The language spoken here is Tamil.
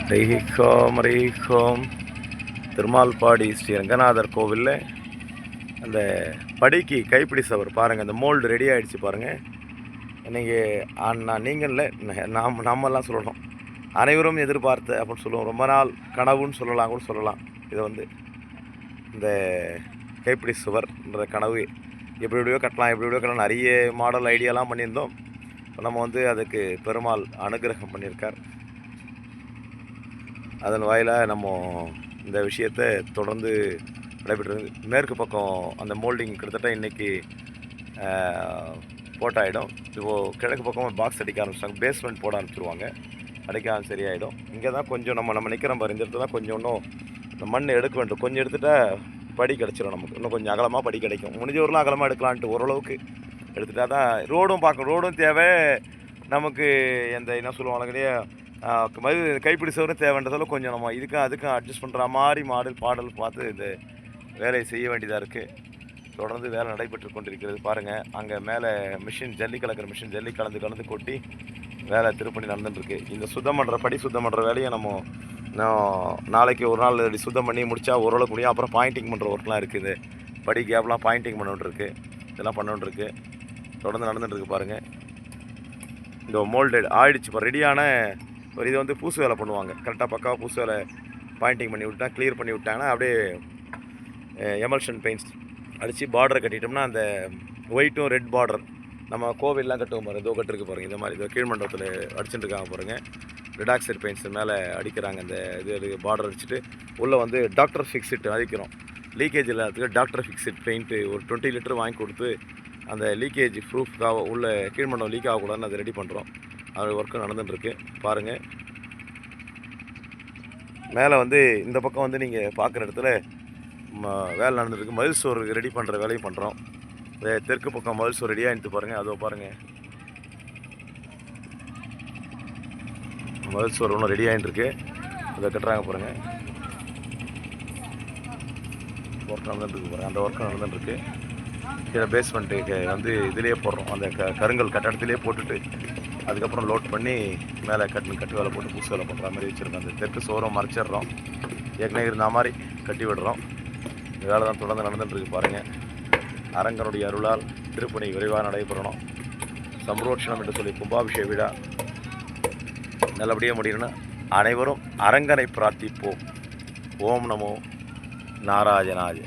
ஹரிஹோம் திருமால்பாடி ஸ்ரீ ரங்கநாதர் கோவிலில் அந்த படிக்கு கைப்பிடி சவர் பாருங்கள், அந்த மோல்டு ரெடி ஆகிடுச்சு பாருங்கள். இன்றைக்கி நீங்கள் இல்லை, நம்மெல்லாம் சொல்லணும், அனைவரும் எதிர்பார்த்த அப்படின்னு சொல்லுவோம், ரொம்ப நாள் கனவுன்னு சொல்லலாம் கூட சொல்லலாம். இதை வந்து இந்த கைப்பிடி சுவர்ன்ற கனவு எப்படி எப்படியோ கட்டலாம், எப்படி எப்படியோ கட்டலாம், நிறைய மாடல் ஐடியாலாம் பண்ணியிருந்தோம். நம்ம வந்து அதுக்கு பெருமாள் அனுகிரகம் பண்ணியிருக்கார். அதன் வாயிலாக நம்ம இந்த விஷயத்தை தொடர்ந்து நடைபெற்று மேற்கு பக்கம் அந்த மோல்டிங் கிட்டத்தட்ட இன்றைக்கி போட்டாயிடும். இப்போது கிழக்கு பக்கம் பாக்ஸ் அடிக்க ஆரம்பிச்சிட்டாங்க, பேஸ்மெண்ட் போட ஆரம்பிச்சிருவாங்க, அடிக்க சரியாயிடும். இங்கே தான் கொஞ்சம் நம்ம நிற்கிறோம் பாரு, இந்த இடத்துல தான் கொஞ்சம் இன்னும் இந்த மண் எடுக்க வேண்டும். கொஞ்சம் எடுத்துகிட்டா படி கிடச்சிடும், நமக்கு இன்னும் கொஞ்சம் அகலமாக படி கிடைக்கும். முடிஞ்சவரெலாம் அகலமாக எடுக்கலான்ட்டு ஓரளவுக்கு எடுத்துகிட்டா தான் ரோடும் பார்க்கணும், ரோடும் தேவை நமக்கு. எந்த என்ன சொல்லுவாங்க கைப்பிடி சவரும் தேவைன்றதால கொஞ்சம் நம்ம அதுக்கும் அட்ஜஸ்ட் பண்ணுற மாதிரி பாடல் பார்த்து இந்த வேலையை செய்ய வேண்டியதாக இருக்குது. தொடர்ந்து வேலை நடைபெற்று கொண்டிருக்கிறது. பாருங்கள், அங்கே மேலே மிஷின் ஜல்லி கலக்கிற மிஷின் ஜல்லி கலந்து கொட்டி வேலை திருப்பணி நடந்துட்டுருக்கு. இந்த சுத்தம் பண்ணுற சுத்தம் பண்ணுற வேலையை நம்ம நாளைக்கு ஒரு நாள் சுத்தம் பண்ணி முடித்தா ஓரளவுக்கு முடியும். அப்புறம் பாயிண்டிங் பண்ணுற ஒர்க்லாம் இருக்குது, படி கேப்லாம் பாயிண்டிங் பண்ணிட்டுருக்கு, இதெல்லாம் பண்ணிட்டுருக்கு. தொடர்ந்து நடந்துட்டுருக்கு. பாருங்கள், இந்த மோல்டட் ஆயிடுச்சு இப்போ ரெடியான ஒரு இது வந்து பூசு வேலை பண்ணுவாங்க. கரெக்டாக பக்காவாக பூசு வேலை பாயிண்டிங் பண்ணி விட்டா கிளியர் பண்ணி விட்டாங்கன்னா அப்படியே எமல்ஷன் பெயிண்ட்ஸ் அடித்து பார்டரை கட்டிட்டோம்னா அந்த ஒயிட்டும் ரெட் பார்டர் நம்ம கோவில்லாம் கட்டுவோம் பாருங்கள், இதோ கட்டிருக்கு பாருங்கள். இந்த மாதிரி இதோ கீழ்மண்டபத்தில் அடிச்சுட்டு இருக்காங்க பாருங்கள், ரிடாக்சர் பெயிண்ட்ஸ் மேலே அடிக்கிறாங்க. இந்த இது பார்டர் அடிச்சுட்டு உள்ளே வந்து டாக்டர் ஃபிக்ஸிட் அடிக்கிறோம். லீக்கேஜ் இல்லாததுக்கு டாக்டர் ஃபிக்ஸிட் பெயிண்ட்டு ஒரு 20 லிட்டர் வாங்கி கொடுத்து அந்த லீக்கேஜ் ப்ரூஃப்காக உள்ள கீழ்மண்டபம் லீக் ஆகக்கூடாதுன்னு அதை ரெடி பண்ணுறோம். அது ஒர்க்கு நடந்துட்டுருக்கு. பாருங்கள், மேலே வந்து இந்த பக்கம் வந்து நீங்கள் பார்க்குற இடத்துல வேலை நடந்துருக்கு. மதில் சோறு ரெடி பண்ணுற வேலையும் பண்ணுறோம். தெற்கு பக்கம் மதில் சோறு ரெடியாக எடுத்து பாருங்கள், அதோ பாருங்கள், மதில் சோறு ஒன்றும் ரெடி ஆகிட்டுருக்கு, அதை கட்டுறாங்க பாருங்கள். ஒர்க் நடந்துட்டுருக்கு பாருங்கள், அந்த ஒர்க்கு நடந்துட்டுருக்கு. கீழே பேஸ்மெண்ட்டு வந்து இதிலே போடுறோம், அந்த கருங்கல் கட்டடத்திலே போட்டுட்டு அதுக்கப்புறம் லோட் பண்ணி மேலே கட்டு வேலை போட்டு பூசு வேலை பண்ணுற மாதிரி வச்சுருக்கோம். அந்த தெற்கு சோறும் மறைச்சிட்றோம், ஏற்கனவே இருந்த மாதிரி கட்டி விடுறோம். இந்த வேலை தான் தொடர்ந்து நடந்துட்டுருக்கு. பாருங்கள், அரங்கனுடைய அருளால் திருப்பணி விரைவாக நடைபெறணும். சம்ரோட்சணம் என்று சொல்லி கும்பாபிஷேக விழா நல்லபடியாக முடியணும்னா அனைவரும் அரங்கனை பிரார்த்திப்போம். ஓம் நமோ நாராயணாய.